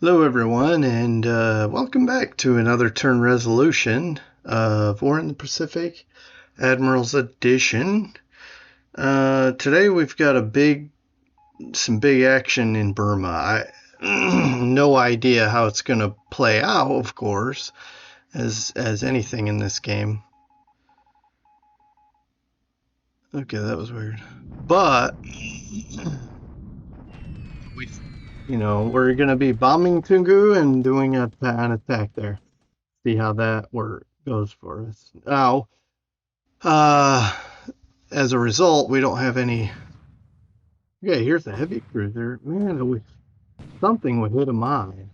Hello, everyone, and welcome back to another turn resolution of War in the Pacific, Admiral's Edition. Today we've got some big action in Burma. No idea how it's going to play out, of course, as anything in this game. Okay, that was weird, but we're going to be bombing Tungu and doing an attack there. See how that goes for us. Now, as a result, we don't have any. Okay, here's a heavy cruiser. Man, something would hit a mine.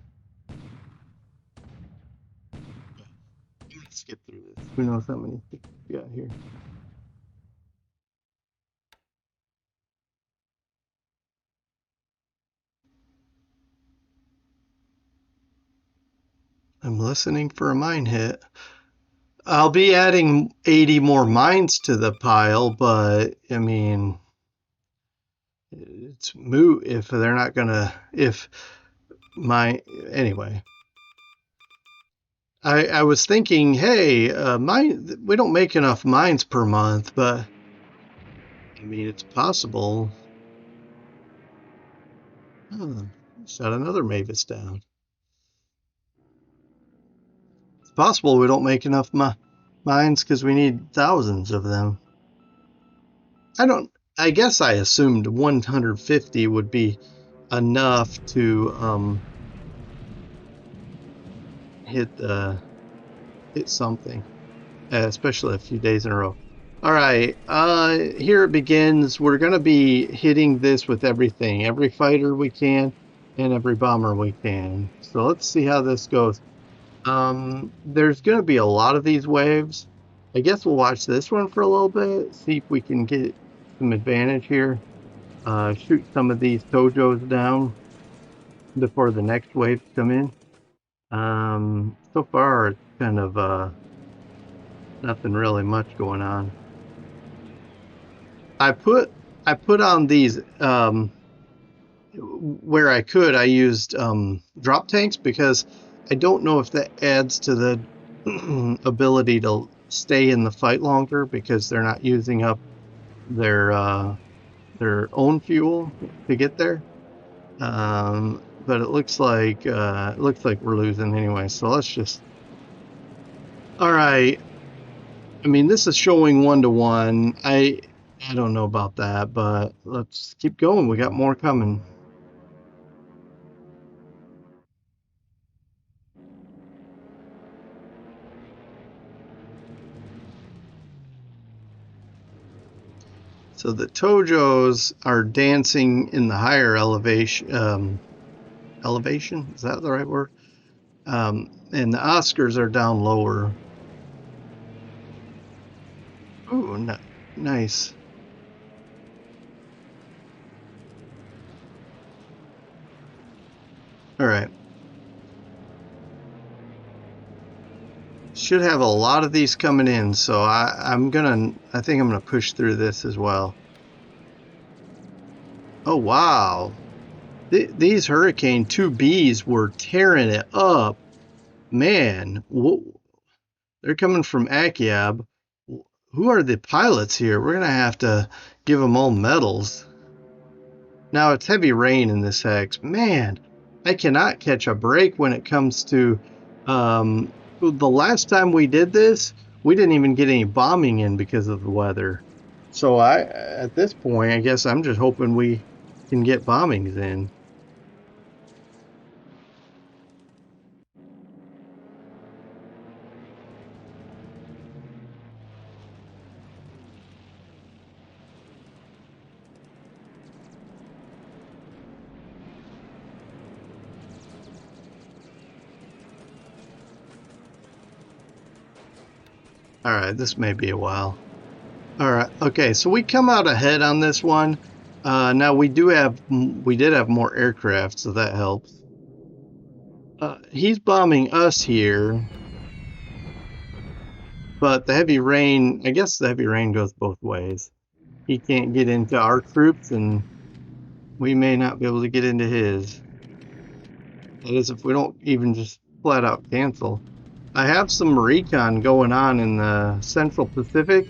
Let's skip through this. Who knows how many things we got here? I'm listening for a mine hit. I'll be adding 80 more mines to the pile, but I mean, it's moot if they're not gonna. Anyway. I was thinking, hey, we don't make enough mines per month, but I mean, it's possible. Oh, shot another Mavis down. It's possible we don't make enough mines because we need thousands of them. I guess I assumed 150 would be enough to hit something, especially a few days in a row. All right, here it begins. We're going to be hitting this with everything, every fighter we can, and every bomber we can. So let's see how this goes. There's going to be a lot of these waves. I guess we'll watch this one for a little bit, see if we can get some advantage here. Shoot some of these Tojos down before the next waves come in. So far it's kind of nothing really much going on. I put on these where I could. I used drop tanks because I don't know if that adds to the ability to stay in the fight longer because they're not using up their own fuel to get there. But it looks like we're losing anyway. So let's just. All right. I mean, this is showing 1-to-1. I don't know about that, but let's keep going. We got more coming. So the Tojos are dancing in the higher elevation. Elevation, is that the right word? And the Oscars are down lower. Ooh, nice. All right. Should have a lot of these coming in, so I think I'm gonna push through this as well. Oh wow, these Hurricane 2Bs were tearing it up, man. They're coming from Akyab. Who are the pilots here? We're gonna have to give them all medals. Now it's heavy rain in this hex, man. I cannot catch a break when it comes to the last time we did this, we didn't even get any bombing in because of the weather. So at this point, I guess I'm just hoping we can get bombings in. All right, this may be a while. All right, okay, so we come out ahead on this one. Now we did have more aircraft, so that helps. He's bombing us here, but the heavy rain, I guess the heavy rain goes both ways. He can't get into our troops, and we may not be able to get into his. That is, if we don't even just flat out cancel. I have some recon going on in the Central Pacific.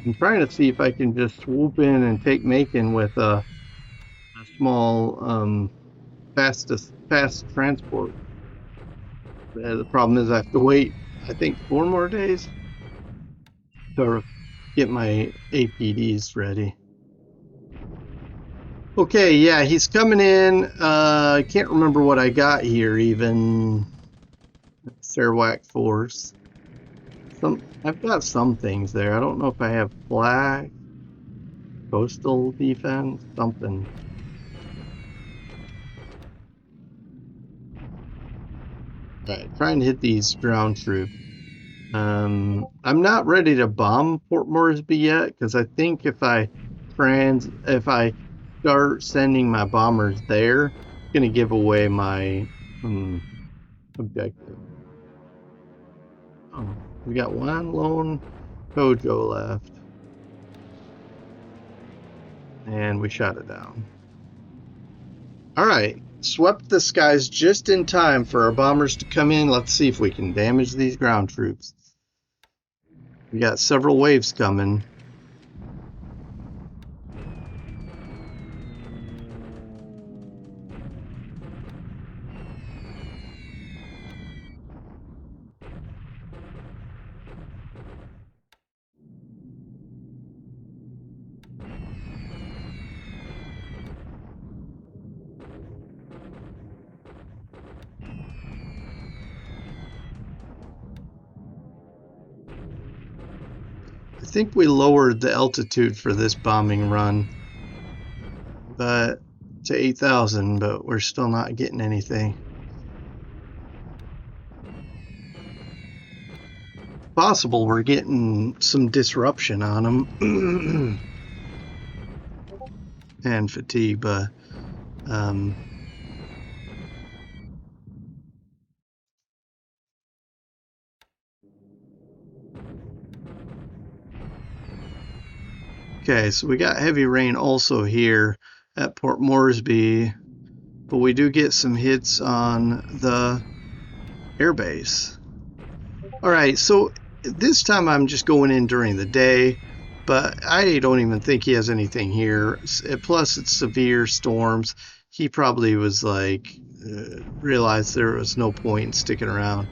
I'm trying to see if I can just swoop in and take Macon with a small fast transport. The problem is I have to wait, I think, 4 more days to get my APDs ready. Okay, yeah, he's coming in. I can't remember what I got here even. Sarawak Force. I've got some things there. I don't know if I have flag, coastal defense, something. Alright, trying to hit these ground troops. I'm not ready to bomb Port Moresby yet because I think if I start sending my bombers there, it's gonna give away my objective. Oh, we got one lone Kojo left, and we shot it down. All right, swept the skies just in time for our bombers to come in. Let's see if we can damage these ground troops. We got several waves coming. I think we lowered the altitude for this bombing run, but to 8,000, but we're still not getting anything. Possible we're getting some disruption on them and fatigue, but okay, so we got heavy rain also here at Port Moresby, but we do get some hits on the airbase. All right, so this time I'm just going in during the day, but I don't even think he has anything here. Plus, it's severe storms. He probably was like, realized there was no point in sticking around.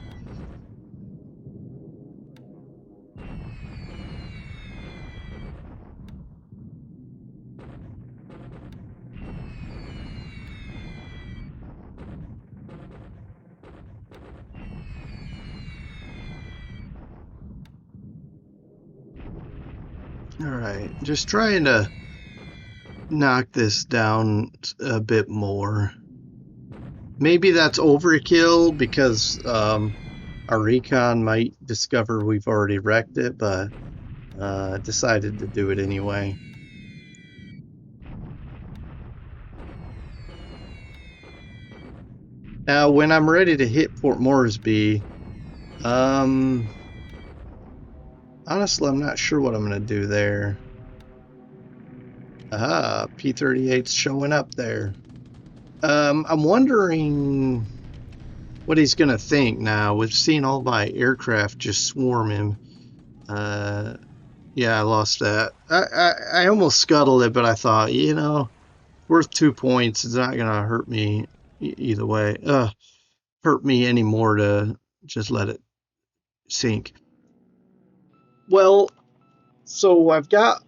All right, just trying to knock this down a bit more. Maybe that's overkill because our recon might discover we've already wrecked it, but decided to do it anyway. Now, when I'm ready to hit Port Moresby, honestly, I'm not sure what I'm going to do there. Aha, P-38's showing up there. I'm wondering what he's going to think now. We've seen all my aircraft just swarm him. Yeah, I lost that. I almost scuttled it, but I thought, you know, worth 2 points. It's not going to hurt me either way. Hurt me anymore to just let it sink. Well, so I've got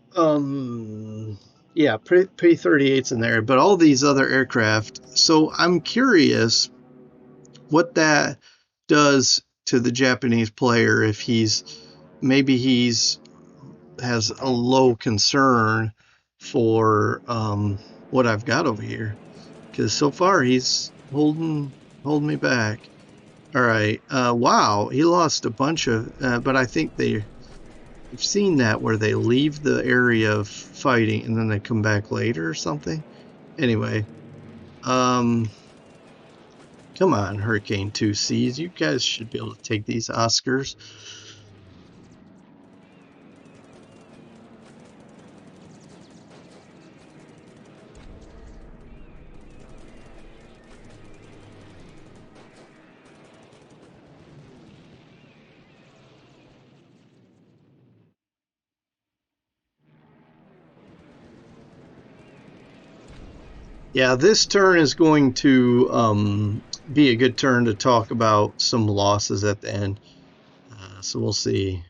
yeah, P-38s in there, but all these other aircraft. So I'm curious what that does to the Japanese player if maybe he's has a low concern for what I've got over here, because so far he's holding me back. All right, wow, he lost a bunch of, but I think I've seen that where they leave the area of fighting and then they come back later or something. Anyway, come on, Hurricane 2Cs, you guys should be able to take these Oscars. Yeah, this turn is going to be a good turn to talk about some losses at the end. So we'll see.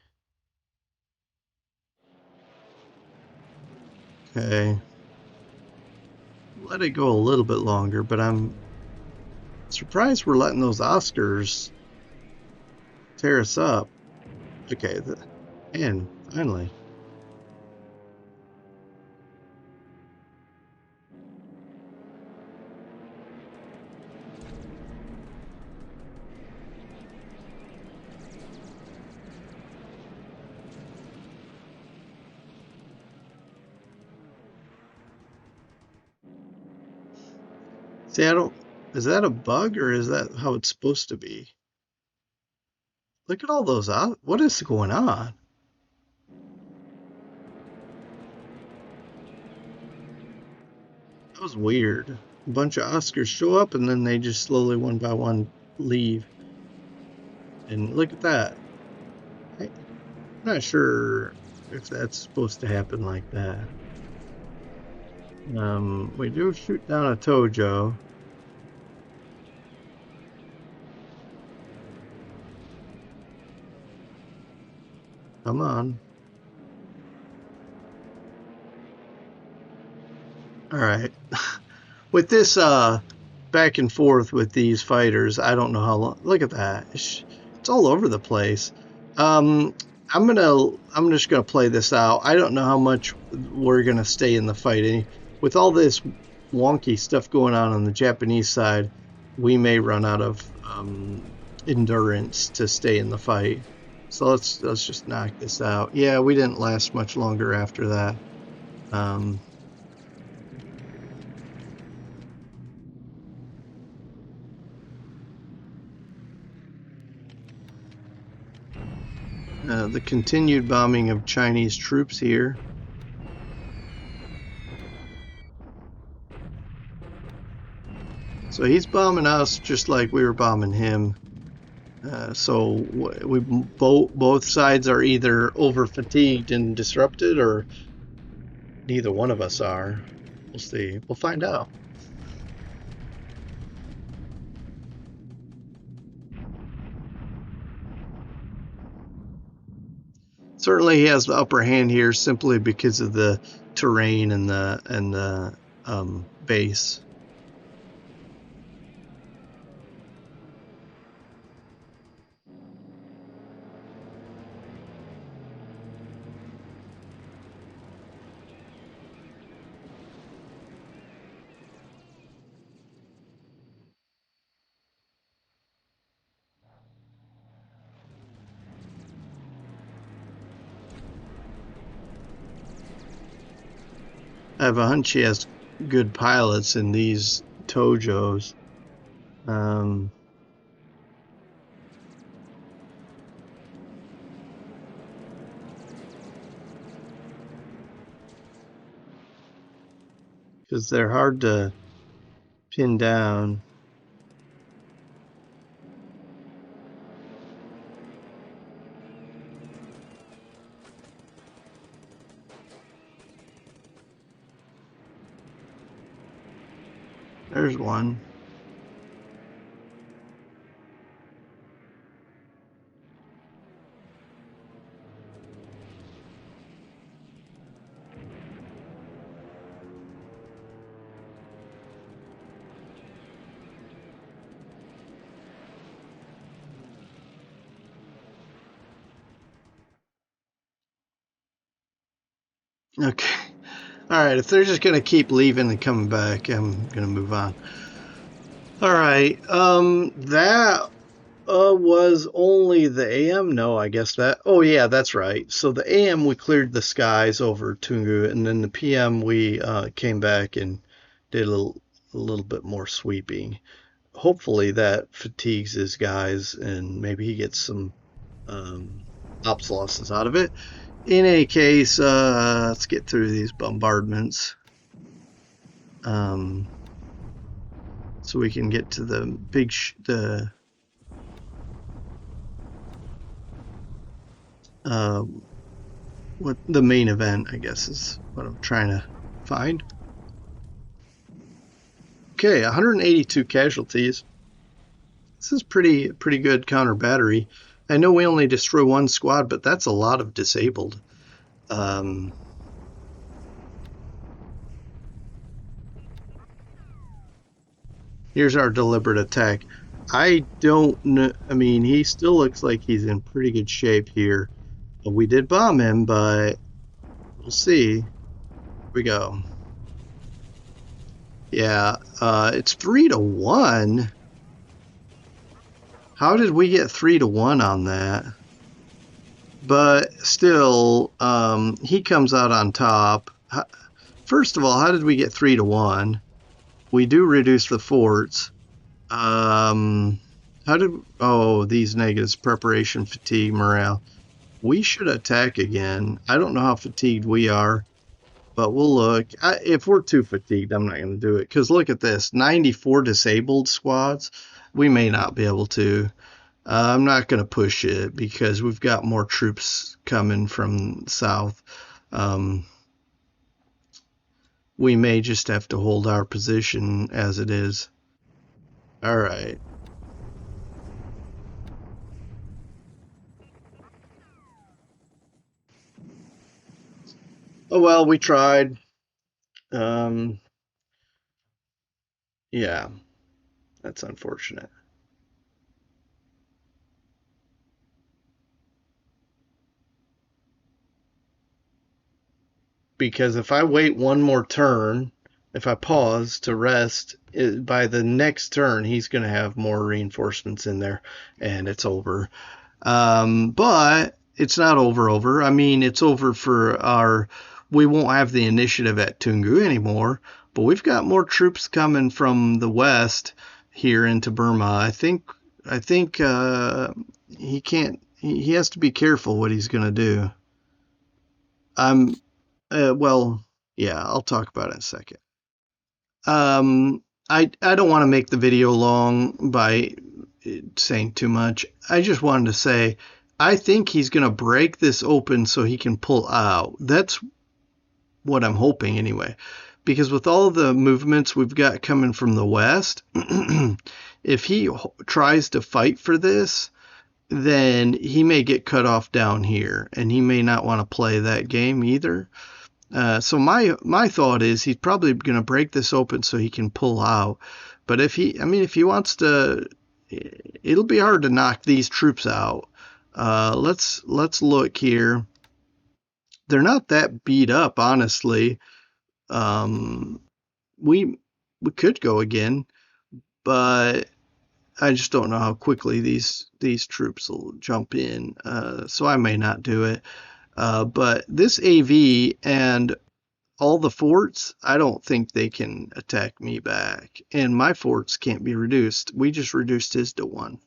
Okay. Let it go a little bit longer, but I'm surprised we're letting those Oscars tear us up. Okay, and finally. See, I don't. Is that a bug or is that how it's supposed to be? Look at all those. What is going on? That was weird. A bunch of Oscars show up and then they just slowly, one by one, leave. And look at that. I'm not sure if that's supposed to happen like that. We do shoot down a Tojo. Come on. All right. With this back and forth with these fighters, I don't know how long. Look at that. It's all over the place. Um, I'm just gonna play this out. I don't know how much we're gonna stay in the fight. With all this wonky stuff going on the Japanese side, we may run out of endurance to stay in the fight. So let's just knock this out. Yeah, we didn't last much longer after that. Um, the continued bombing of Chinese troops here. So he's bombing us just like we were bombing him. So we both sides are either over fatigued and disrupted, or neither one of us are. We'll see. We'll find out. Certainly, he has the upper hand here simply because of the terrain and the base. I have a hunch he has good pilots in these Tojos. Um, because they're hard to pin down. There's one. Okay. All right. If they're just gonna keep leaving and coming back, I'm gonna move on. All right. That was only the AM. No, I guess that. Oh yeah, that's right. So the AM we cleared the skies over Tungu, and then the PM we came back and did a little bit more sweeping. Hopefully that fatigues his guys, and maybe he gets some ops losses out of it. In any case, let's get through these bombardments. Um, so we can get to the uh, what the main event, I guess, is what I'm trying to find. Okay, 182 casualties. This is pretty good counter battery. I know we only destroy one squad, but that's a lot of disabled. Here's our deliberate attack. I don't know. I mean, he still looks like he's in pretty good shape here. We did bomb him, but we'll see. Here we go. Yeah, it's 3-1. How did we get 3-1 on that? But still, he comes out on top. First of all, how did we get 3-1? We do reduce the forts. These negatives, preparation, fatigue, morale. We should attack again. I don't know how fatigued we are, but we'll look. If we're too fatigued, I'm not going to do it. Because look at this, 94 disabled squads. We may not be able to. I'm not going to push it because we've got more troops coming from south. We may just have to hold our position as it is. All right. Oh, well, we tried. Yeah, that's unfortunate. Because if I wait one more turn, if I pause to rest, by the next turn, he's going to have more reinforcements in there, and it's over. But it's not over. I mean, it's over for our. We won't have the initiative at Tungu anymore, but we've got more troops coming from the west here into Burma. I think he can't. He has to be careful what he's going to do. I'm well, yeah, I'll talk about it in a second. I don't want to make the video long by saying too much. I just wanted to say I think he's going to break this open so he can pull out. That's what I'm hoping anyway. Because with all the movements we've got coming from the west, if he tries to fight for this, then he may get cut off down here, and he may not want to play that game either. So my thought is he's probably going to break this open so he can pull out. But if he wants to, it'll be hard to knock these troops out. Let's look here. They're not that beat up, honestly. We could go again, but I just don't know how quickly these troops will jump in. So I may not do it. But this AV and all the forts, I don't think they can attack me back. And my forts can't be reduced. We just reduced his to 1.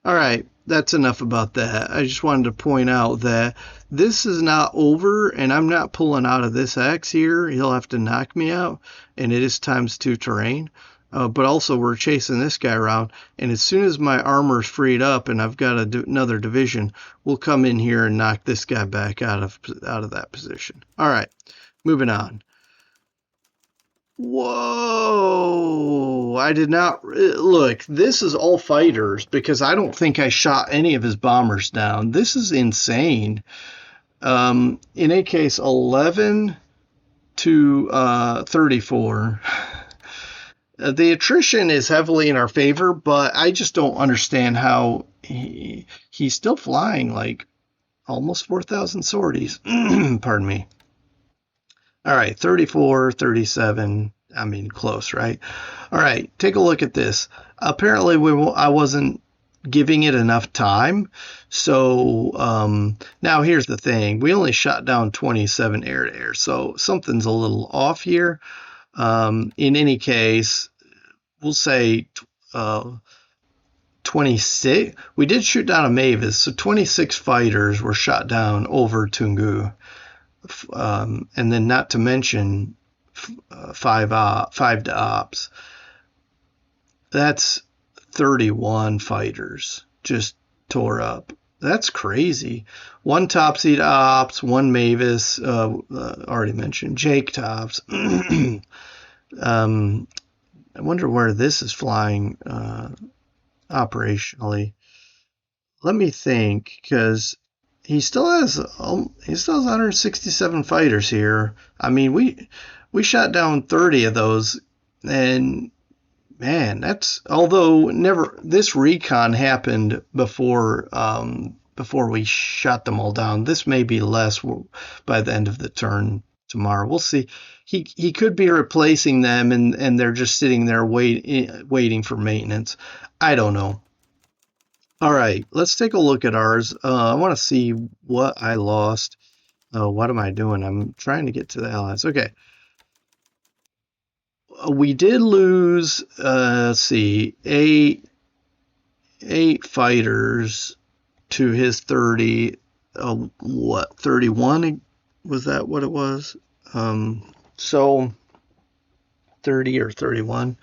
All right, that's enough about that. I just wanted to point out that this is not over, and I'm not pulling out of this axe here. He'll have to knock me out, and it is ×2 terrain. But also we're chasing this guy around, and as soon as my armor's freed up and I've got another division, we'll come in here and knock this guy back out of that position. All right, moving on. Whoa, I did not look. This is all fighters because I don't think I shot any of his bombers down. This is insane. In any case, 11 to 34. The attrition is heavily in our favor, but I just don't understand how he's still flying like almost 4,000 sorties. Pardon me. All right, 34, 37. I mean, close, right? All right, take a look at this. Apparently, I wasn't giving it enough time. So now here's the thing. We only shot down 27 air-to-air, so something's a little off here. In any case, we'll say 26. We did shoot down a Mavis, so 26 fighters were shot down over Tungu. And then not to mention 5 to ops. That's 31 fighters just tore up. That's crazy. 1 Topsy to ops, 1 Mavis, already mentioned, Jake tops. I wonder where this is flying operationally. Let me think, because he still has 167 fighters here. I mean, we shot down 30 of those, and man, that's although never this recon happened before we shot them all down. This may be less by the end of the turn tomorrow. We'll see. He could be replacing them, and they're just sitting there waiting for maintenance. I don't know. All right, let's take a look at ours. I want to see what I lost. What am I doing? I'm trying to get to the allies. Okay, we did lose. Let's see, eight fighters to his 30. What 31? Was that what it was? So 30 or 31.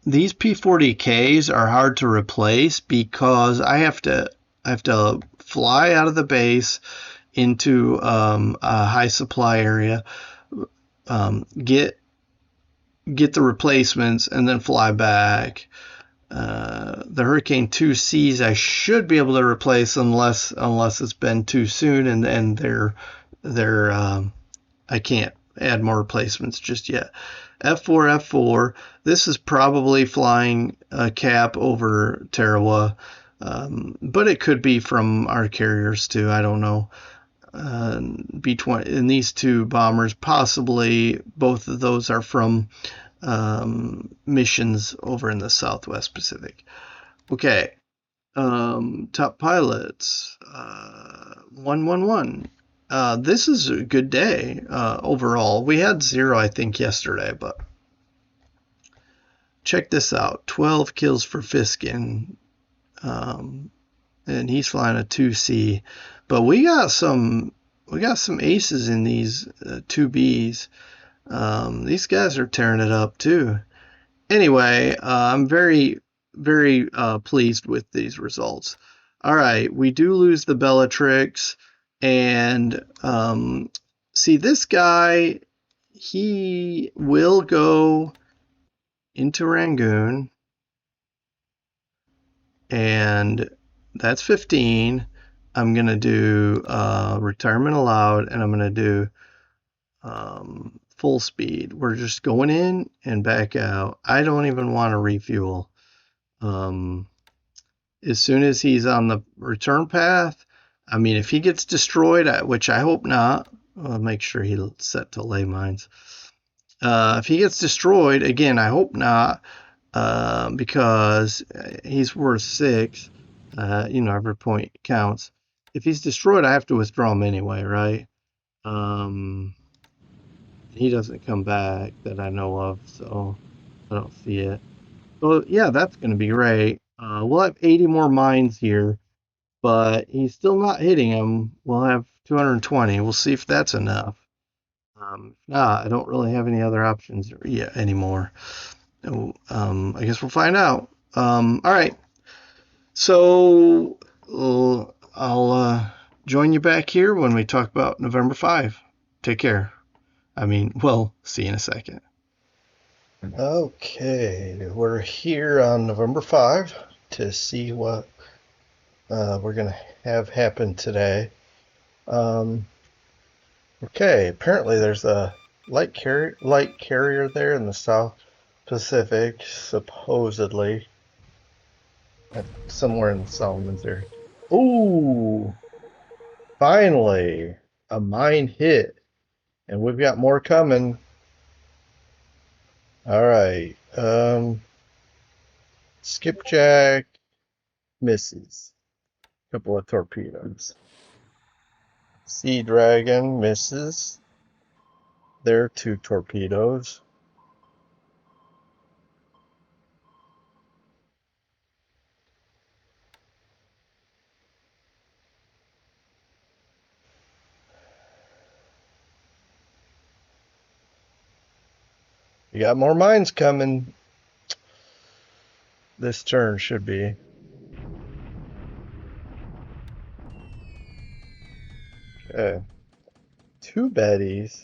These P40Ks are hard to replace because I have to fly out of the base into a high supply area, get the replacements, and then fly back. The Hurricane 2Cs I should be able to replace unless it's been too soon and they're I can't add more replacements just yet. F4. This is probably flying a cap over Tarawa, but it could be from our carriers too. I don't know. B-20 and these two bombers, possibly both of those are from missions over in the Southwest Pacific. Okay, top pilots, 111. This is a good day overall. We had 0, I think, yesterday, but check this out: 12 kills for Fiskin, and he's flying a 2C. But we got some aces in these 2Bs. These guys are tearing it up too. Anyway, I'm very pleased with these results. All right, we do lose the Bellatrix, and see this guy, he will go into Rangoon, and that's 15. I'm gonna do retirement allowed, and I'm gonna do full speed. We're just going in and back out. I don't even want to refuel. Um, as soon as he's on the return path, I mean, if he gets destroyed, which I hope not, I'll make sure he'll set to lay mines. If he gets destroyed, again, I hope not, because he's worth 6. Every point counts. If he's destroyed, I have to withdraw him anyway, right? He doesn't come back that I know of, so I don't see it. So yeah, that's going to be great. We'll have 80 more mines here, but he's still not hitting them. We'll have 220. We'll see if that's enough. If not, I don't really have any other options yet anymore. I guess we'll find out. All right. So I'll join you back here when we talk about November 5. Take care. Well, see you in a second. Okay, we're here on November 5 to see what we're going to have happen today. Okay, apparently there's a light carrier there in the South Pacific, supposedly. Somewhere in the Solomons area. Ooh, finally, a mine hit, and we've got more coming. All right, skipjack misses. A couple of torpedoes. Sea Dragon misses. There are 2 torpedoes. You got more mines coming. This turn should be. Okay. 2 Bettys.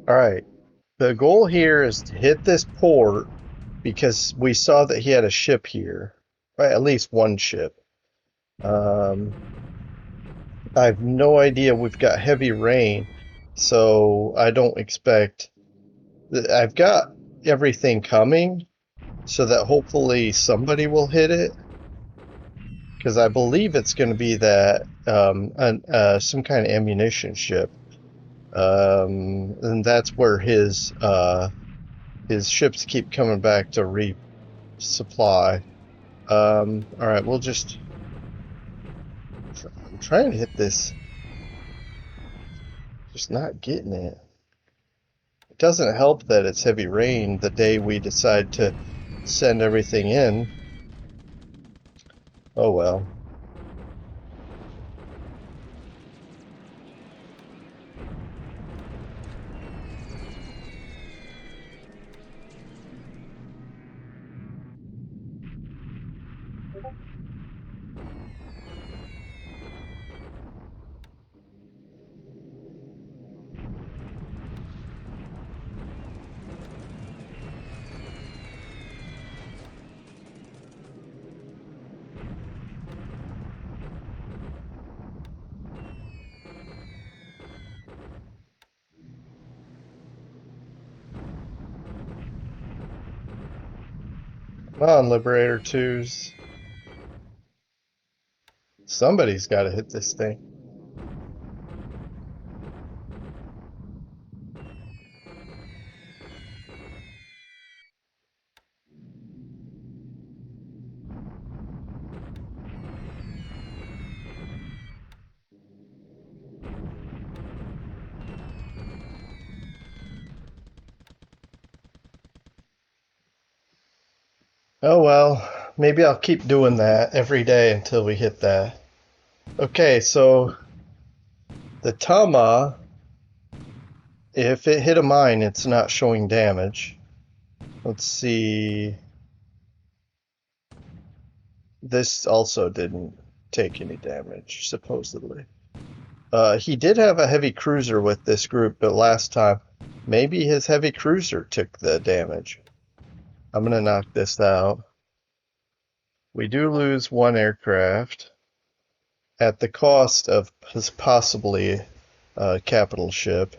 All right. The goal here is to hit this port because we saw that he had a ship here, right? At least one ship. Um, I have no idea. We've got heavy rain, so I don't expect. I've got everything coming so that hopefully somebody will hit it because I believe it's going to be that some kind of ammunition ship, and that's where his ships keep coming back to resupply. All right, we'll just. I'm trying to hit this, just not getting it. It doesn't help that it's heavy rain the day we decide to send everything in. Oh well. Come on, Liberator 2s. Somebody's got to hit this thing. Oh well, maybe I'll keep doing that every day until we hit that. Okay, so the Tama, if it hit a mine, it's not showing damage. Let's see. This also didn't take any damage, supposedly. He did have a heavy cruiser with this group, but last time, maybe his heavy cruiser took the damage. I'm gonna knock this out. We do lose one aircraft at the cost of possibly a capital ship.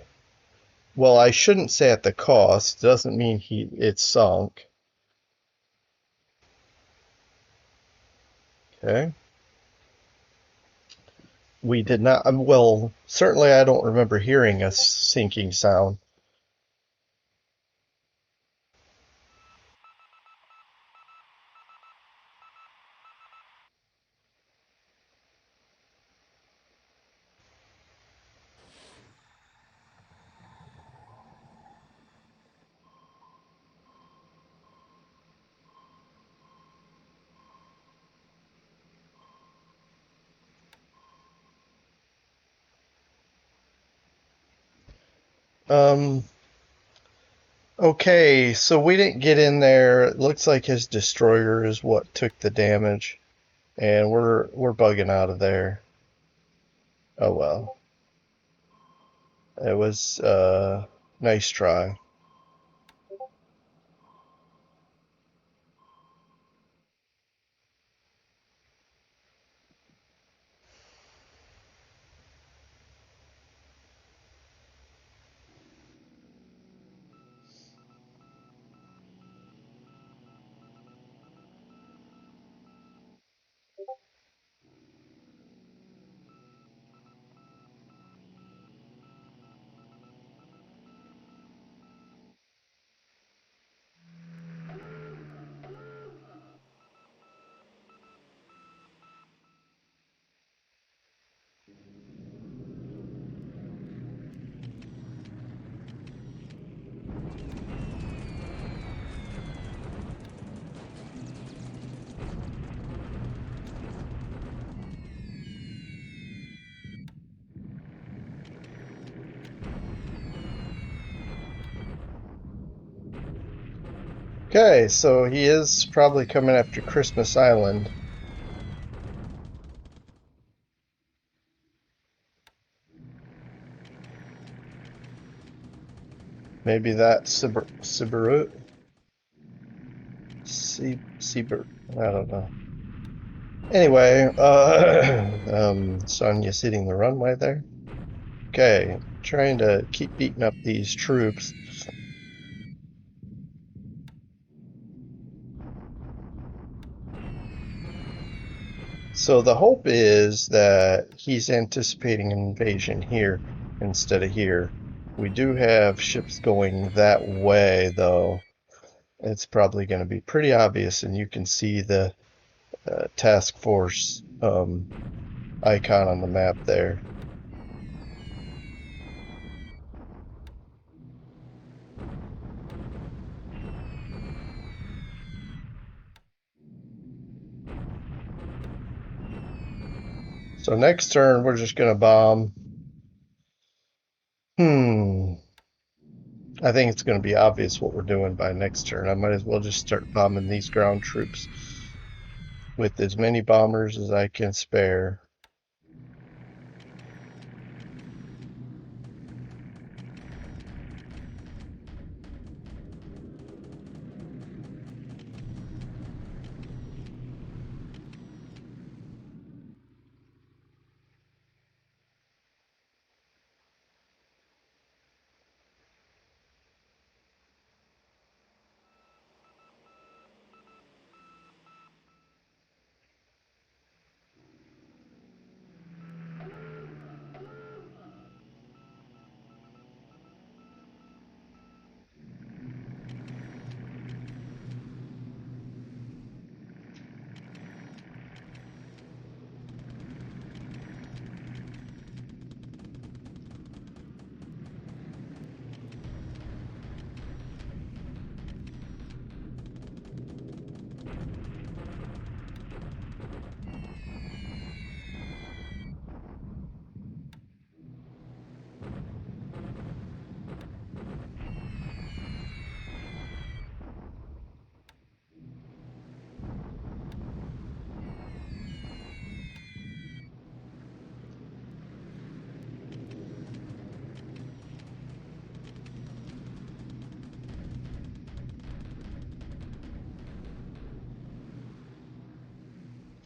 Well, I shouldn't say at the cost. Doesn't mean it's sunk. Okay. We did not. Well, certainly I don't remember hearing a sinking sound. Um. Okay, so we didn't get in there. It looks like his destroyer is what took the damage, and we're bugging out of there. Oh well. It was nice try. Okay, so he is probably coming after Christmas Island. Maybe that's Siberut? Siber, I don't know. Anyway, Sonya's hitting the runway there. Okay, trying to keep beating up these troops. So the hope is that he's anticipating an invasion here instead of here. We do have ships going that way, though. It's probably going to be pretty obvious, and you can see the task force icon on the map there. So next turn, we're just going to bomb. I think it's going to be obvious what we're doing by next turn. I might as well just start bombing these ground troops with as many bombers as I can spare.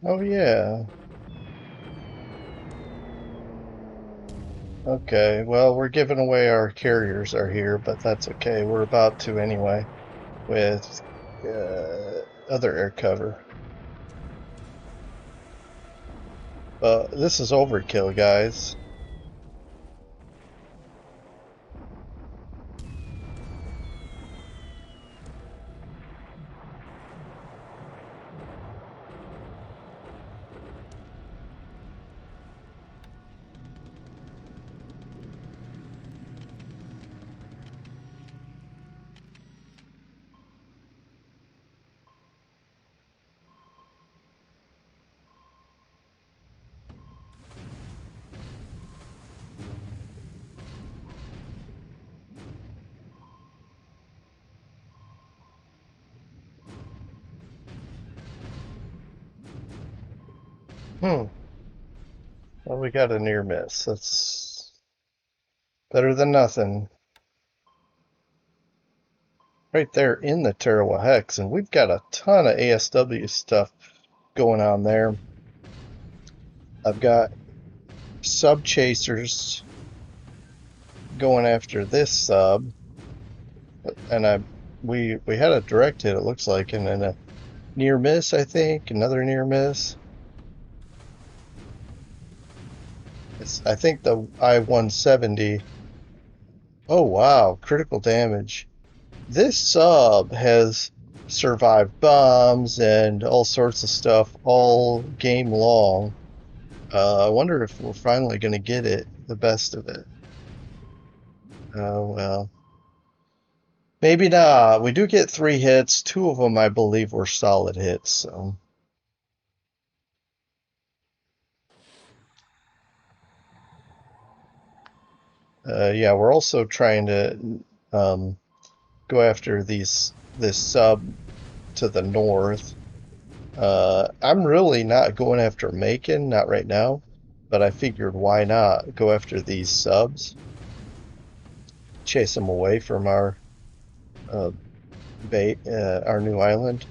Oh yeah. Okay, well, we're giving away our carriers are here, but that's okay. We're about to anyway with other air cover. This is overkill, guys. Hmm. Well, we got a near miss. That's better than nothing. Right there in the Tarawa Hex, and we've got a ton of ASW stuff going on there. I've got sub chasers going after this sub, and we had a direct hit, it looks like, and then a near miss, I think, another near miss. I think the I-170. Oh wow, critical damage. This sub has survived bombs and all sorts of stuff all game long. I wonder if we're finally going to get it, the best of it. Oh well. Maybe not. We do get 3 hits. 2 of them, I believe, were solid hits. So, yeah, we're also trying to um, go after this sub to the north. I'm really not going after Macon, not right now, but I figured why not go after these subs. chase them away from uh, our new island.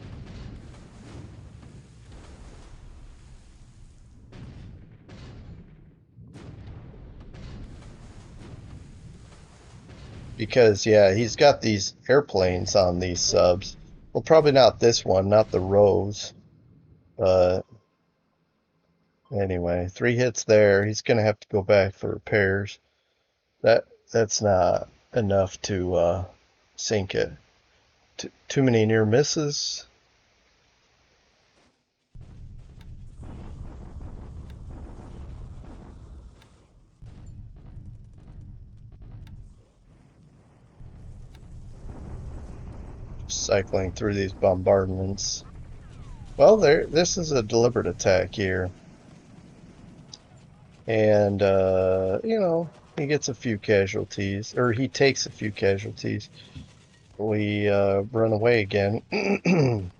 Because, yeah, he's got these airplanes on these subs. Well, probably not this one, not the Rose. But anyway, 3 hits there. He's gonna have to go back for repairs. That's not enough to sink it. Too many near misses. Cycling through these bombardments. Well, there. This is a deliberate attack here, and he gets a few casualties, or he takes a few casualties. We run away again.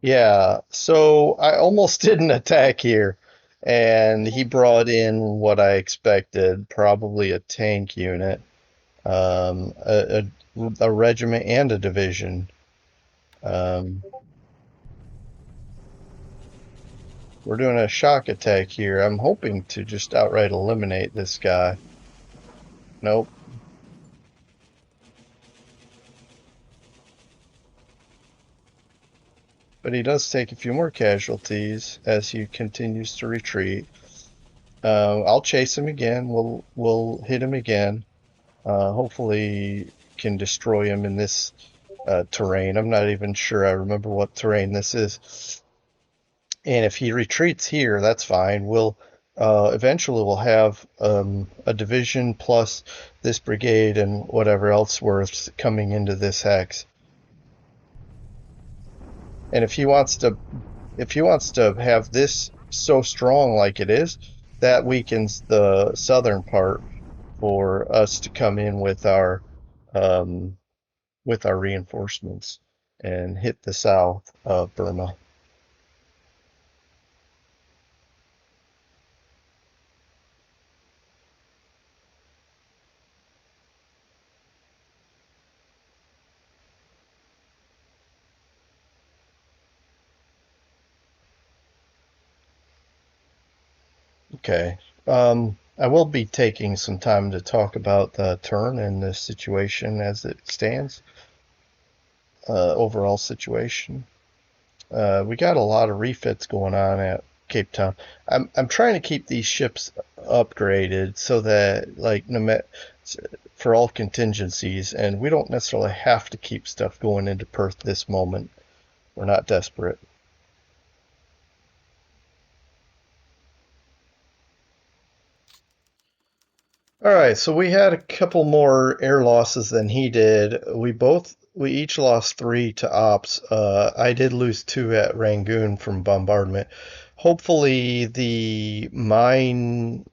Yeah, so I almost did an attack here, and he brought in what I expected, probably a tank unit, a regiment and a division. Um, we're doing a shock attack here. I'm hoping to just outright eliminate this guy. Nope, but he does take a few more casualties as he continues to retreat. I'll chase him again. We'll hit him again. Hopefully can destroy him in this terrain. I'm not even sure I remember what terrain this is. And if he retreats here, that's fine. We'll eventually we'll have a division plus this brigade and whatever else worth coming into this hex. And if he wants to have this so strong like it is, that weakens the southern part for us to come in um, with our reinforcements and hit the south of Burma. Okay. I will be taking some time to talk about the turn and the situation as it stands, overall situation. We got a lot of refits going on at Cape Town. I'm trying to keep these ships upgraded so that like for all contingencies, and we don't necessarily have to keep stuff going into Perth this moment. We're not desperate. All right, so we had a couple more air losses than he did. We each lost 3 to ops. I did lose 2 at Rangoon from bombardment. Hopefully, the minefield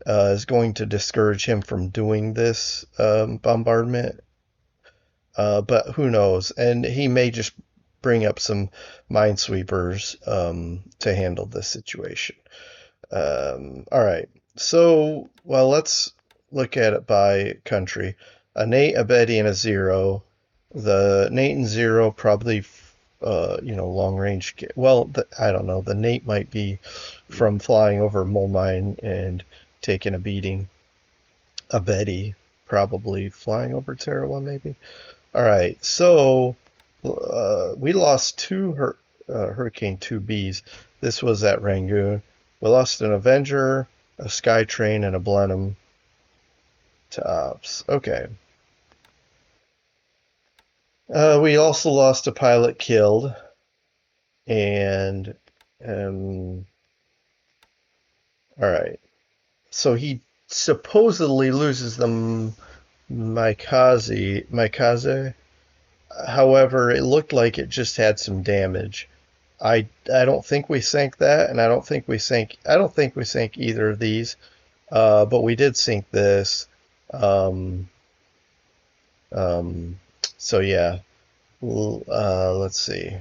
is going to discourage him from doing this bombardment. But who knows? And he may just bring up some minesweepers to handle this situation. All right. So, well, let's look at it by country. A Nate, a Betty, and a Zero. The Nate and Zero probably, long range. Well, I don't know. The Nate might be from flying over Mole Mine and taking a beating. A Betty probably flying over Tarawa, maybe. All right. So, we lost 2 Hurricane 2Bs. This was at Rangoon. We lost an Avenger, a Skytrain, and a Blenheim to ops. Okay. We also lost a pilot killed, and um, all right. So he supposedly loses the Maikaze. However, it looked like it just had some damage. I don't think we sank that, and I don't think we sank either of these. But we did sink this. Um, um, so yeah. Let's see.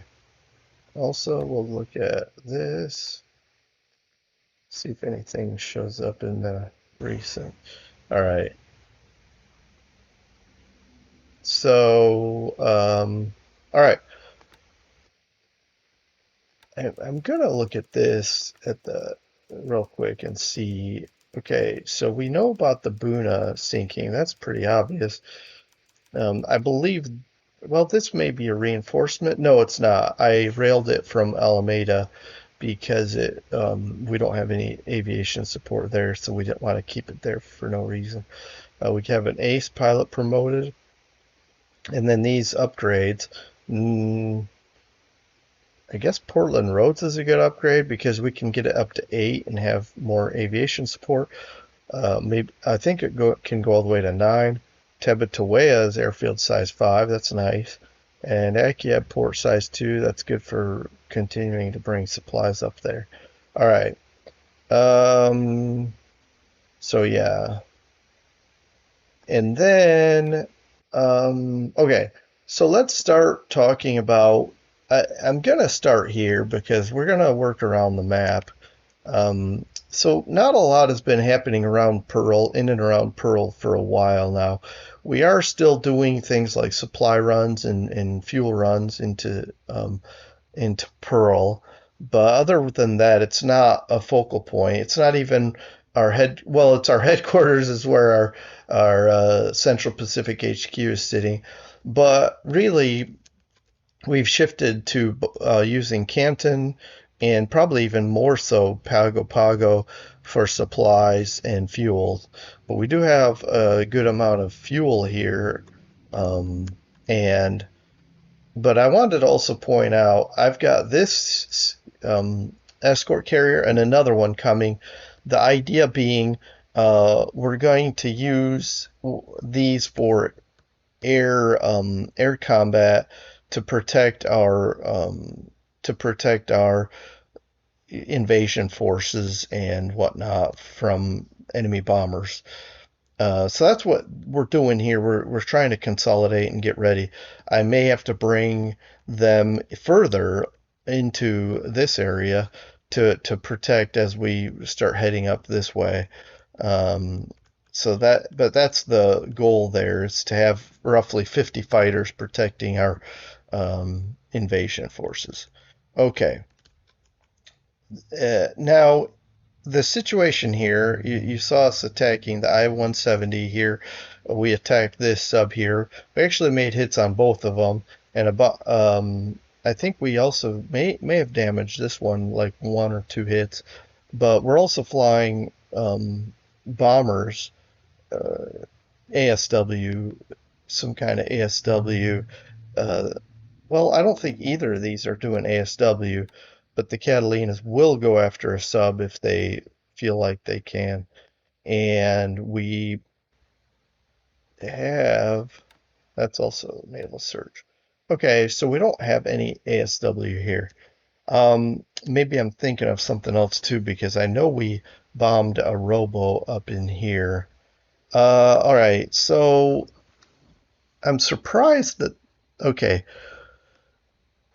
Also, we'll look at this. See if anything shows up in the recent. All right. So, all right. I'm gonna look at this at the real quick and see. Okay, so we know about the Buna sinking. That's pretty obvious. I believe. Well, this may be a reinforcement. No, it's not. I railed it from Alameda because it we don't have any aviation support there, so we didn't want to keep it there for no reason. We have an ace pilot promoted, and then these upgrades. Mm, I guess Portland Roads is a good upgrade because we can get it up to 8 and have more aviation support. Maybe I think can go all the way to 9. Tebetawea is airfield size 5. That's nice. And Akiab port size 2. That's good for continuing to bring supplies up there. All right. Um, so yeah. And then, okay, so let's start talking about. I'm gonna start here because we're gonna work around the map. So not a lot has been happening around Pearl, in and around Pearl for a while now. We are still doing things like supply runs and fuel runs into Pearl. But other than that, it's not a focal point. It's not even our head. Well, it's our headquarters is where our Central Pacific HQ is sitting. But really, we've shifted to using Canton and probably even more so Pago Pago for supplies and fuels. But we do have a good amount of fuel here, um, and but I wanted to also point out I've got this escort carrier and another one coming. The idea being we're going to use these for air combat to protect our invasion forces and whatnot from enemy bombers. So that's what we're doing here. We're trying to consolidate and get ready. I may have to bring them further into this area to protect as we start heading up this way. Um, but that's the goal there is to have roughly 50 fighters protecting our invasion forces. Okay. Now the situation here, you saw us attacking the I-170 here. We attacked this sub here. We actually made hits on both of them, and about I think we also may have damaged this one like 1 or 2 hits. But we're also flying bombers, ASW, some kind of ASW. Uh, well, I don't think either of these are doing ASW, but the Catalinas will go after a sub if they feel like they can. And we have, that's also naval search. Okay, so we don't have any ASW here. Maybe I'm thinking of something else too because I know we bombed a robo up in here. All right, so I'm surprised that, okay,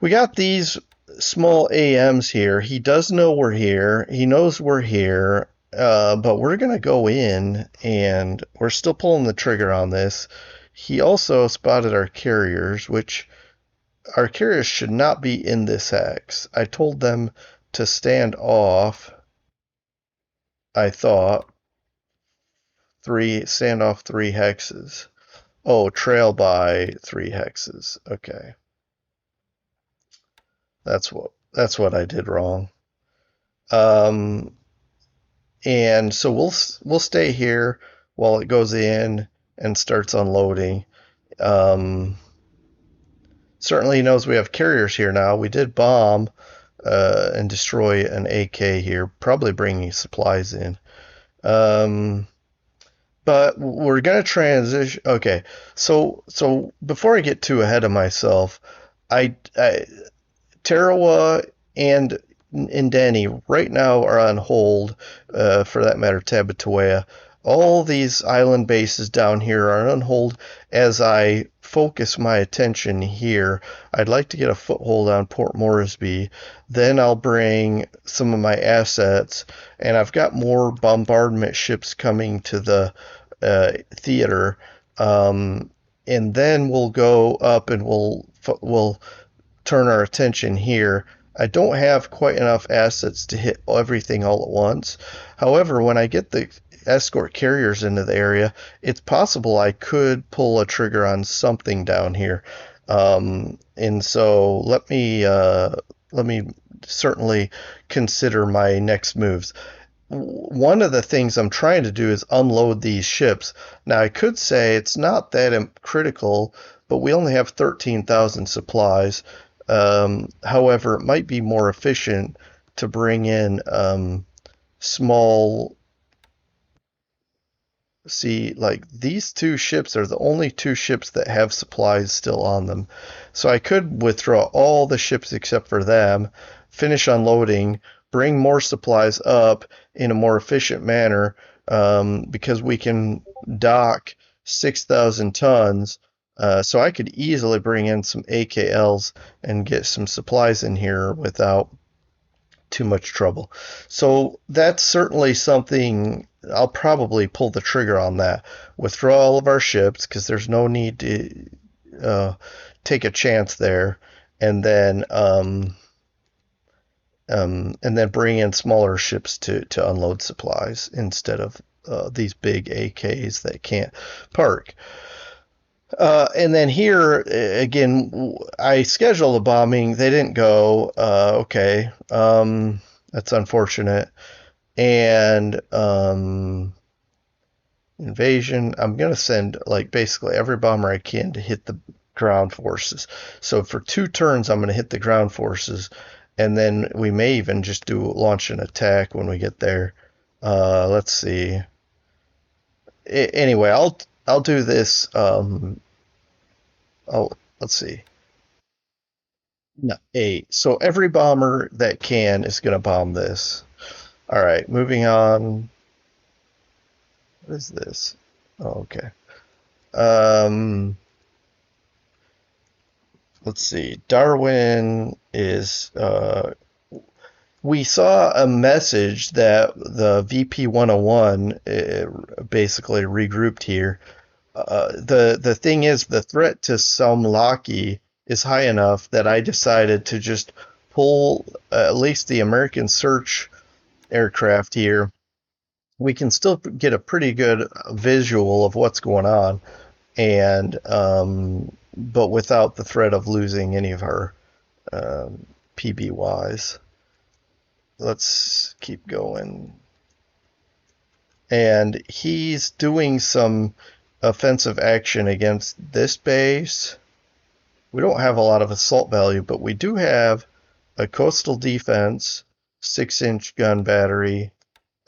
we got these small AMs here. He does know we're here. He knows we're here. But we're going to go in and we're still pulling the trigger on this. He also spotted our carriers, which our carriers should not be in this hex. I told them to stand off, I thought, stand off 3 hexes. Oh, trail by 3 hexes. Okay. That's what I did wrong. Um, and so we'll stay here while it goes in and starts unloading. Um, Certainly knows we have carriers here now. We did bomb and destroy an AK here, probably bringing supplies in. Um, but we're gonna transition. Okay, so before I get too ahead of myself, I Tarawa and Danny right now are on hold, for that matter, Tabataoa. All these island bases down here are on hold as I focus my attention here. I'd like to get a foothold on Port Moresby. Then I'll bring some of my assets, and I've got more bombardment ships coming to the theater. Um, and then we'll go up and we'll turn our attention here. I don't have quite enough assets to hit everything all at once. However, when I get the escort carriers into the area, it's possible I could pull a trigger on something down here. And so let me certainly consider my next moves. One of the things I'm trying to do is unload these ships. Now, I could say it's not that critical, but we only have 13,000 supplies. However, it might be more efficient to bring in small. See, like these two ships are the only two ships that have supplies still on them. So I could withdraw all the ships except for them, finish unloading, bring more supplies up in a more efficient manner, because we can dock 6,000 tons. So I could easily bring in some AKLs and get some supplies in here without too much trouble. So that's certainly something I'll probably pull the trigger on that. Withdraw all of our ships because there's no need to take a chance there, and then bring in smaller ships to unload supplies instead of these big AKs that can't park. And then here again, I scheduled a bombing. They didn't go. Okay, that's unfortunate. And invasion. I'm gonna send like basically every bomber I can to hit the ground forces. So for 2 turns, I'm gonna hit the ground forces, and then we may even just do launch an attack when we get there. Let's see. Anyway, I'll do this. Oh, let's see. No, 8. So every bomber that can is going to bomb this. All right, moving on. What is this? Oh, okay. Um, let's see. Darwin is. We saw a message that the VP 101 basically regrouped here. The thing is, the threat to Salmalaki is high enough that I decided to just pull at least the American search aircraft here. We can still get a pretty good visual of what's going on, and but without the threat of losing any of our PBYs. Let's keep going. And he's doing some offensive action against this base. We don't have a lot of assault value, but we do have a coastal defense, 6-inch gun battery,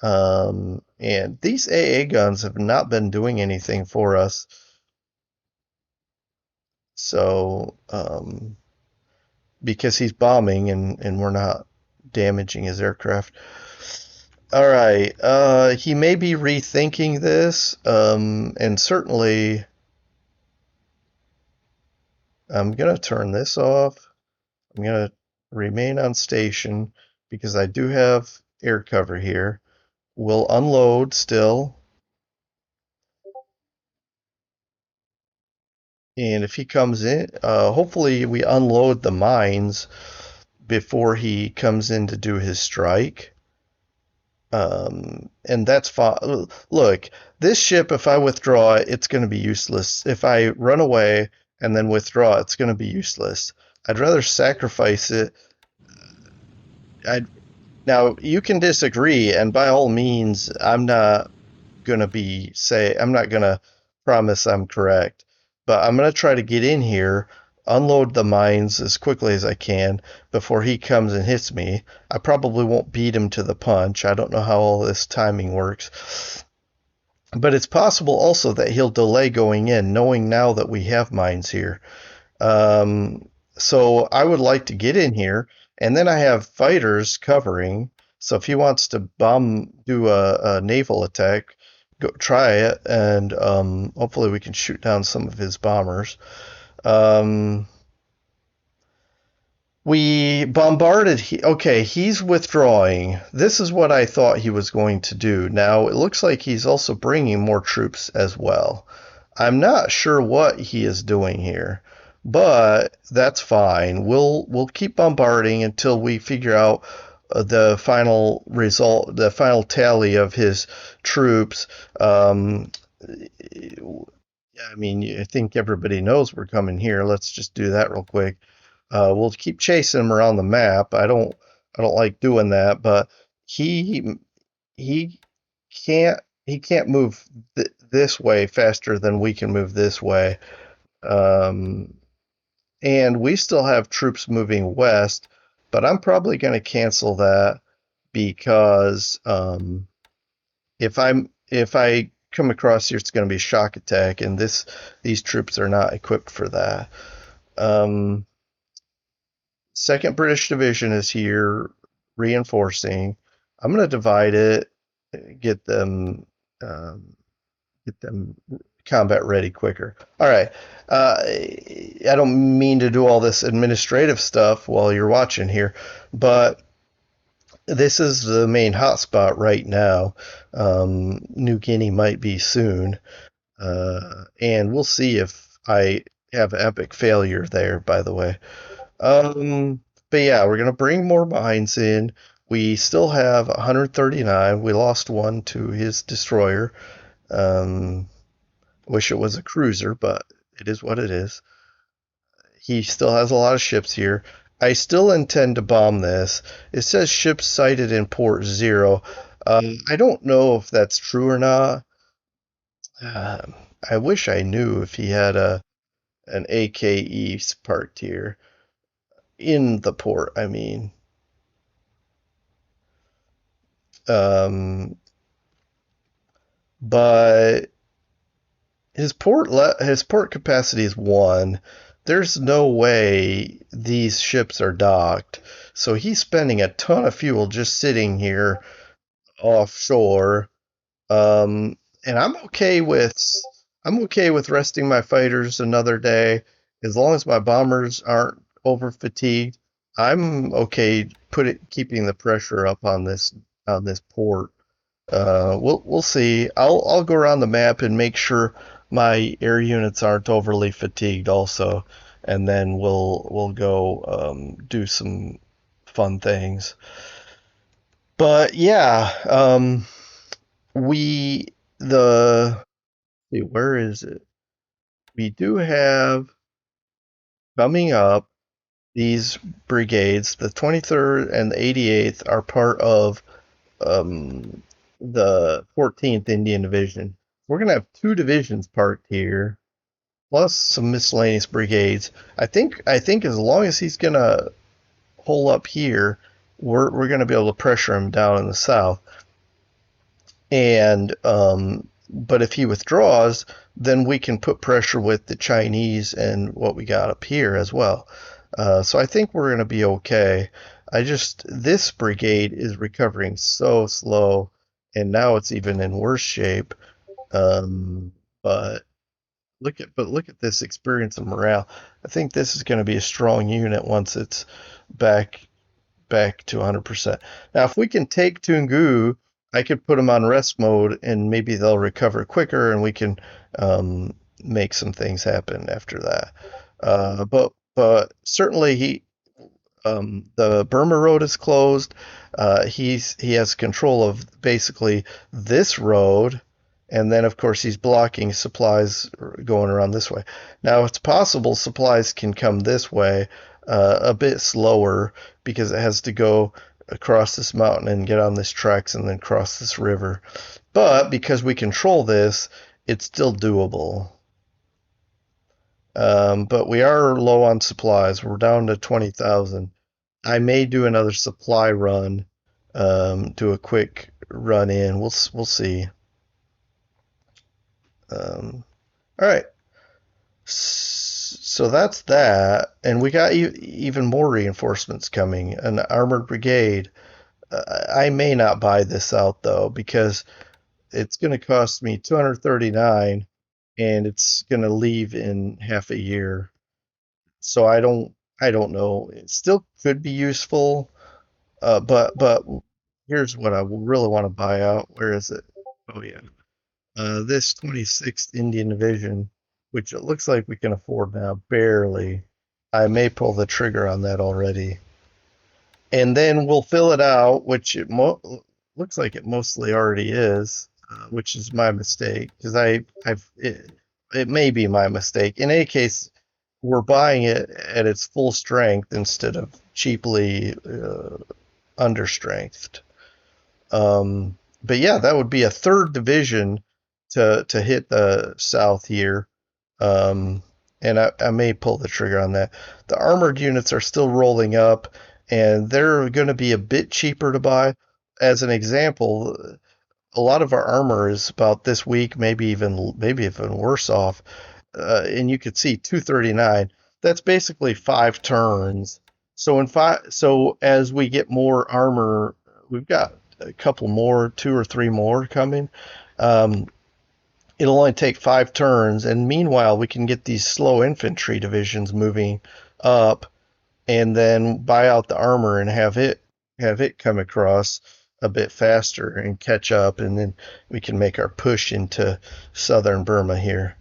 and these AA guns have not been doing anything for us. So, because he's bombing and we're not damaging his aircraft. All right, he may be rethinking this, and certainly I'm gonna turn this off. I'm gonna remain on station because I do have air cover here. We'll unload still, and if he comes in, hopefully we unload the mines before he comes in to do his strike. And that's fine. Look, this ship, if I withdraw it, it's going to be useless. If I run away and then withdraw, it's going to be useless. I'd rather sacrifice it. I Now you can disagree, and by all means, I'm not gonna promise I'm correct, but I'm gonna try to get in here, unload the mines as quickly as I can before he comes and hits me. I probably won't beat him to the punch. I don't know how all this timing works. But it's possible also that he'll delay going in, knowing now that we have mines here. So I would like to get in here And then I have fighters covering. So if he wants to do a naval attack, go try it, and hopefully we can shoot down some of his bombers. Um, we bombarded. Okay, he's withdrawing. This is what I thought he was going to do. Now it looks like he's also bringing more troops as well. I'm not sure what he is doing here, but that's fine. We'll keep bombarding until we figure out the final result, the final tally of his troops. Yeah, I mean, I think everybody knows we're coming here. Let's just do that real quick. We'll keep chasing him around the map. I don't like doing that, but he he he can't move this way faster than we can move this way. Um, and we still have troops moving west, but I'm probably going to cancel that because if I come across here, it's going to be a shock attack, and these troops are not equipped for that. Um, Second British Division is here reinforcing. I'm going to divide it, get them um, get them combat ready quicker. All right. I don't mean to do all this administrative stuff while you're watching here, but this is the main hotspot right now. New Guinea might be soon, and we'll see if I have epic failure there. By the way, but yeah, we're gonna bring more mines in. We still have 139. We lost one to his destroyer. Um, Wish it was a cruiser, but it is what it is. He still has a lot of ships here. I still intend to bomb this. It says ships sighted in port zero. I don't know if that's true or not. Uh, I wish I knew if he had a an AKE parked here in the port. I mean, um, but his port capacity is one. There's no way these ships are docked. So he's spending a ton of fuel just sitting here offshore. Um, and I'm okay with resting my fighters another day as long as my bombers aren't over fatigued. I'm okay keeping the pressure up on this port. We'll see. I'll go around the map and make sure my air units aren't overly fatigued also, and then we'll go do some fun things. But yeah, we the see, where is it? We do have coming up these brigades. The 23rd and the 88th are part of um, the 14th Indian Division. We're gonna have two divisions parked here, plus some miscellaneous brigades. I think as long as he's gonna hole up here, we're gonna be able to pressure him down in the south. And but if he withdraws, then we can put pressure with the Chinese and what we got up here as well. So I think we're going to be okay. This brigade is recovering so slow, and now it's even in worse shape. Um, but look at this experience and morale. I think this is going to be a strong unit once it's back back to 100%. Now, if we can take Tungu, I could put them on rest mode and maybe they'll recover quicker and we can make some things happen after that. But certainly the Burma Road is closed. He has control of basically this road, and then of course he's blocking supplies going around this way. Now it's possible supplies can come this way a bit slower because it has to go across this mountain and get on this tracks and then cross this river. But because we control this, it's still doable. But we are low on supplies. We're down to 20,000. I may do another supply run, do a quick run in. We'll see. All right. So that's that, and we got even more reinforcements coming. An armored brigade. I may not buy this out though because it's going to cost me 239, and it's going to leave in half a year. So I don't know. It still could be useful, but here's what I really want to buy out. Where is it? Oh yeah, this 26th Indian Division, which it looks like we can afford now, barely. I may pull the trigger on that already, and then we'll fill it out, which looks like it mostly already is, which is my mistake because it may be my mistake. In any case, we're buying it at its full strength instead of cheaply understrengthed. But yeah, that would be a third division to hit the south here. Um, and I may pull the trigger on that. The armored units are still rolling up, and they're going to be a bit cheaper to buy. As an example, a lot of our armor is about this week, maybe even worse off. And you could see 239. That's basically 5 turns. So as we get more armor, we've got a couple more, 2 or 3 more coming. Um, it'll only take 5 turns, and meanwhile we can get these slow infantry divisions moving up, and then buy out the armor and have it come across a bit faster and catch up, and then we can make our push into southern Burma here.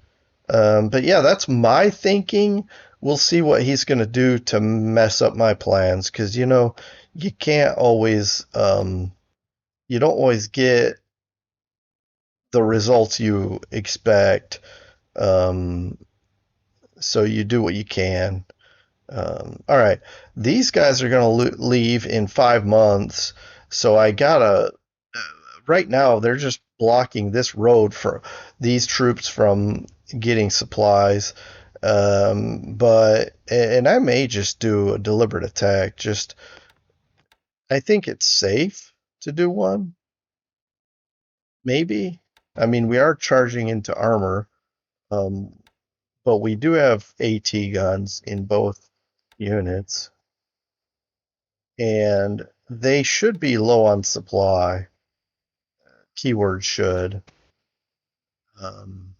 But yeah, that's my thinking. We'll see what he's going to do to mess up my plans, because you can't always you don't always get the results you expect. Um, so you do what you can. All right, these guys are going to leave in 5 months, so I gotta. Right now, they're just blocking this road for these troops from getting supplies. But and I may just do a deliberate attack. Just I think it's safe to do one. Maybe. I mean, we are charging into armor, um, but we do have AT guns in both units, and they should be low on supply. Keyword should. Um,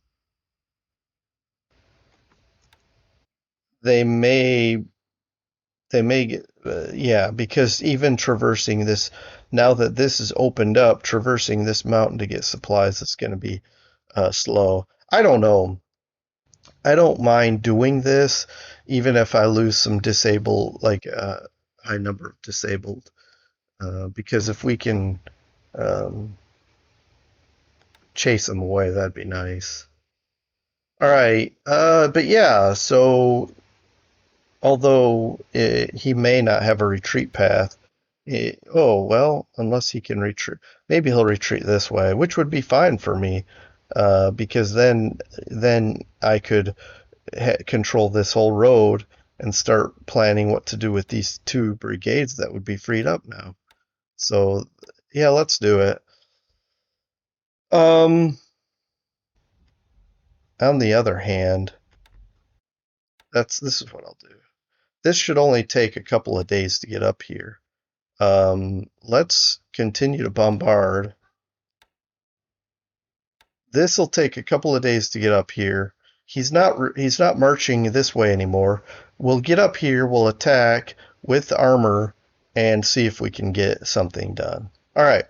they may get yeah, because even traversing this, now that this is opened up, traversing this mountain to get supplies is going to be slow. I don't know. I don't mind doing this, even if I lose some disabled, like high number of disabled, because if we can um, chase them away, that'd be nice. All right, but yeah, so although he may not have a retreat path, oh well, unless he can retreat, maybe he'll retreat this way, which would be fine for me, because then I could control this whole road and start planning what to do with these 2 brigades that would be freed up now. So yeah, let's do it. Um, on the other hand, this is what I'll do. This should only take a couple of days to get up here. Let's continue to bombard. This will take a couple of days to get up here. He's not marching this way anymore. We'll get up here, we'll attack with armor and see if we can get something done. All right.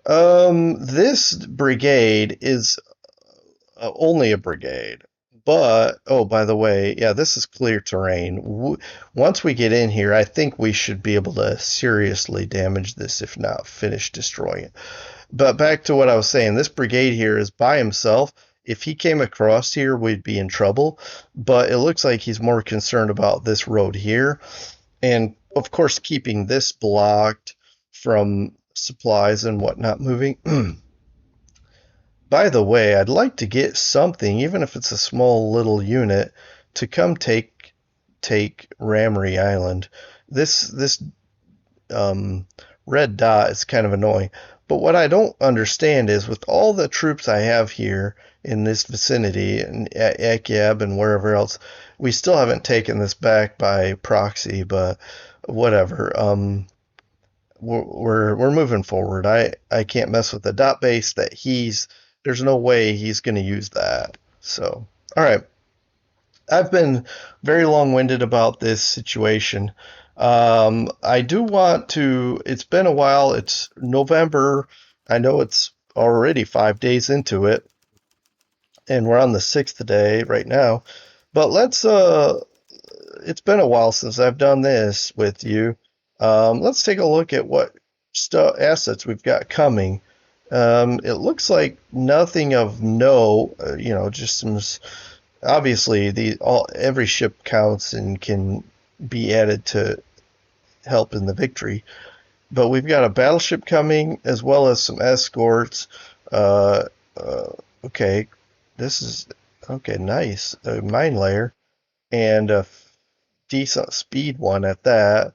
This brigade is only a brigade. But, oh, by the way, yeah, this is clear terrain. Once we get in here, I think we should be able to seriously damage this, if not finish destroying it. But back to what I was saying, this brigade here is by himself. If he came across here, we'd be in trouble. But it looks like he's more concerned about this road here. And, of course, keeping this blocked from supplies and whatnot moving. By the way, I'd like to get something, even if it's a small little unit, to come take Ramree Island. This red dot is kind of annoying, But what I don't understand is with all the troops I have here in this vicinity and at Akyab and wherever else, we still haven't taken this back by proxy, but whatever. We're moving forward. I can't mess with the dot base that there's no way he's going to use that. So, all right. I've been very long-winded about this situation. I do want to. It's been a while. It's November. I know it's already 5 days into it, and we're on the sixth day right now. But it's been a while since I've done this with you. Let's take a look at what assets we've got coming. It looks like nothing of no, just some. Obviously, every ship counts and can be added to help in the victory. But we've got a battleship coming as well as some escorts. Uh, uh, okay, this is okay, nice. A mine layer and a decent speed one at that.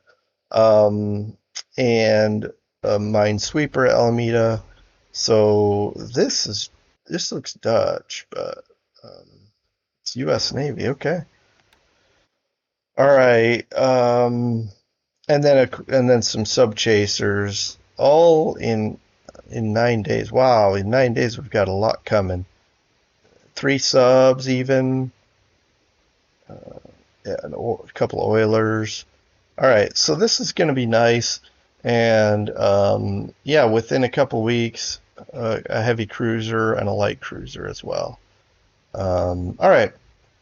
Um, and a minesweeper at Alameda. So this looks Dutch, but it's U.S. Navy. Okay. All right. And then some sub chasers, all in 9 days. Wow, in 9 days we've got a lot coming. Three subs even. Yeah, a couple oilers. All right, so this is going to be nice, and yeah, within a couple weeks, a heavy cruiser and a light cruiser as well. All right,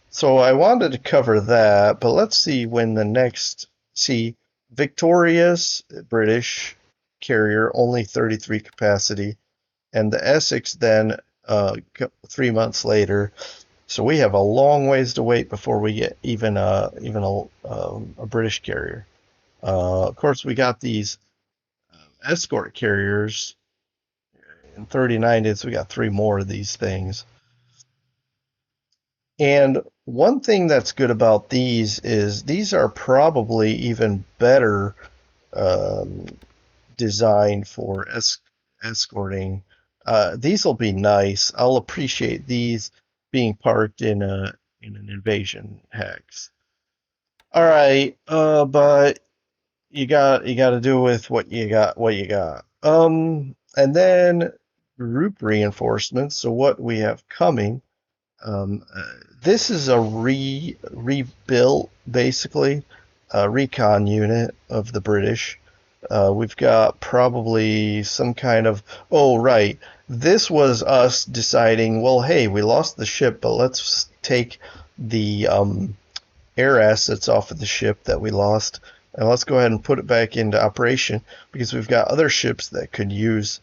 so I wanted to cover that, but let's see when the next see Victorious British carrier only 33 capacity, and the Essex then 3 months later. So we have a long ways to wait before we get even a British carrier. Of course, we got these escort carriers in 39 days. We got three more of these things. And one thing that's good about these is these are probably even better um, designed for escorting. These will be nice. I'll appreciate these being parked in an invasion hex. All right, but you got to do with what you got. And then group reinforcements. So what we have coming. Um, uh, this is a rebuilt, basically, recon unit of the British. We've got probably some kind of. Oh, right. This was us deciding, well, hey, we lost the ship, but let's take the air assets off of the ship that we lost, and let's go ahead and put it back into operation because we've got other ships that could use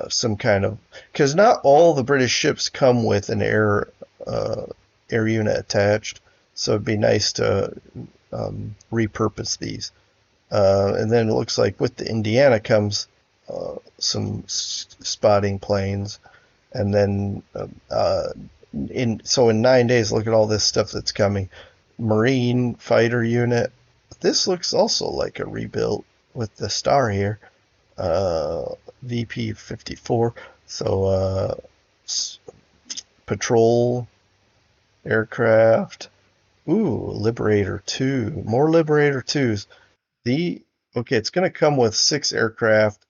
some kind of because not all the British ships come with an air unit attached, so it'd be nice to repurpose these. And then it looks like with the Indiana comes some spotting planes, and then in 9 days, look at all this stuff that's coming. Marine fighter unit. This looks also like a rebuild with the star here. VP 54. So patrol aircraft. Ooh, Liberator 2. More Liberator 2s. The okay, it's going to come with 6 aircraft.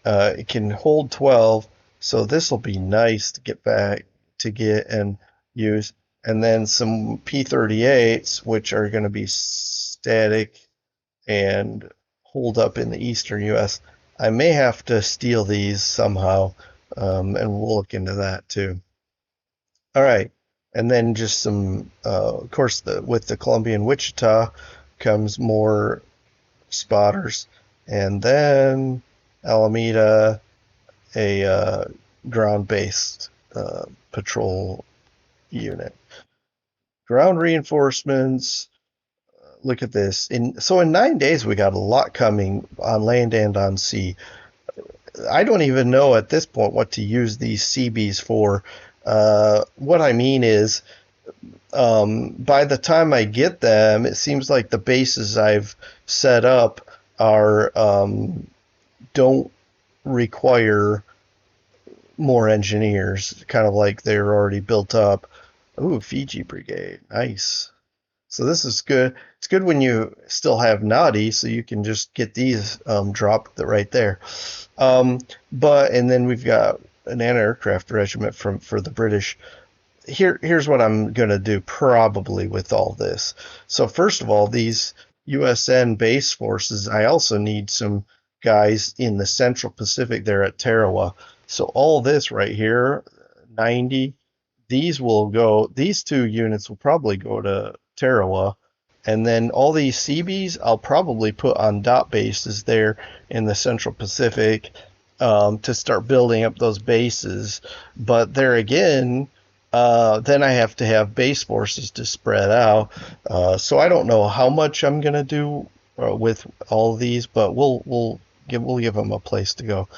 It can hold 12, so this will be nice to get and use. And then some P-38s, which are going to be static and hold up in the eastern U.S. I may have to steal these somehow, and we'll look into that too. All right, and then just some, of course, with the Columbian Wichita comes more spotters, and then Alameda, a ground-based patrol unit. Ground reinforcements. Look at this. In 9 days, we got a lot coming on land and on sea. I don't even know at this point what to use these CBs for. What I mean is, by the time I get them, it seems like the bases I've set up are don't require more engineers, kind of like they're already built up. Ooh, Fiji Brigade, nice. So this is good. It's good when you still have Nadi, so you can just get these dropped right there. Um, but and then we've got an anti-aircraft regiment from for the British. Here's what I'm gonna do probably with all this. So first of all, these USN base forces, I also need some guys in the Central Pacific there at Tarawa. So all this right here, 90, these two units will probably go to Tarawa. And then all these CBs, I'll probably put on dot bases there in the Central Pacific to start building up those bases. But there again, then I have to have base forces to spread out. So I don't know how much I'm gonna do with all of these, but we'll give them a place to go.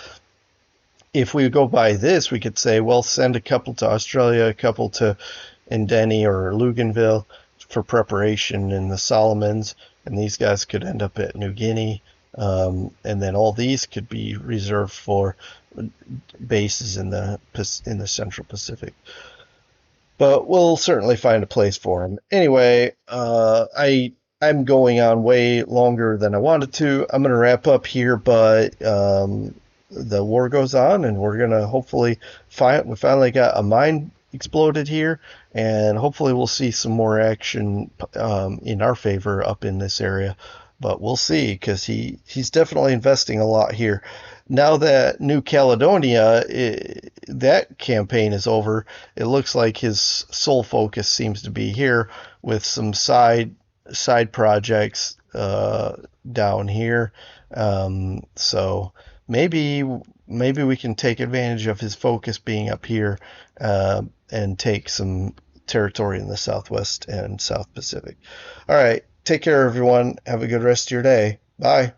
If we go by this, we could say, well, send a couple to Australia, a couple to Indeni or Luganville for preparation in the Solomons, and these guys could end up at New Guinea. And then all these could be reserved for bases in the Central Pacific, but we'll certainly find a place for him. Anyway, I'm going on way longer than I wanted to. I'm going to wrap up here, but the war goes on, and we're going to hopefully find. We finally got a mine exploded here, and hopefully we'll see some more action in our favor up in this area. But we'll see, because he's definitely investing a lot here. Now that New Caledonia, that campaign is over, it looks like his sole focus seems to be here with some side projects down here. So maybe we can take advantage of his focus being up here and take some territory in the Southwest and South Pacific. All right, take care, everyone. Have a good rest of your day. Bye.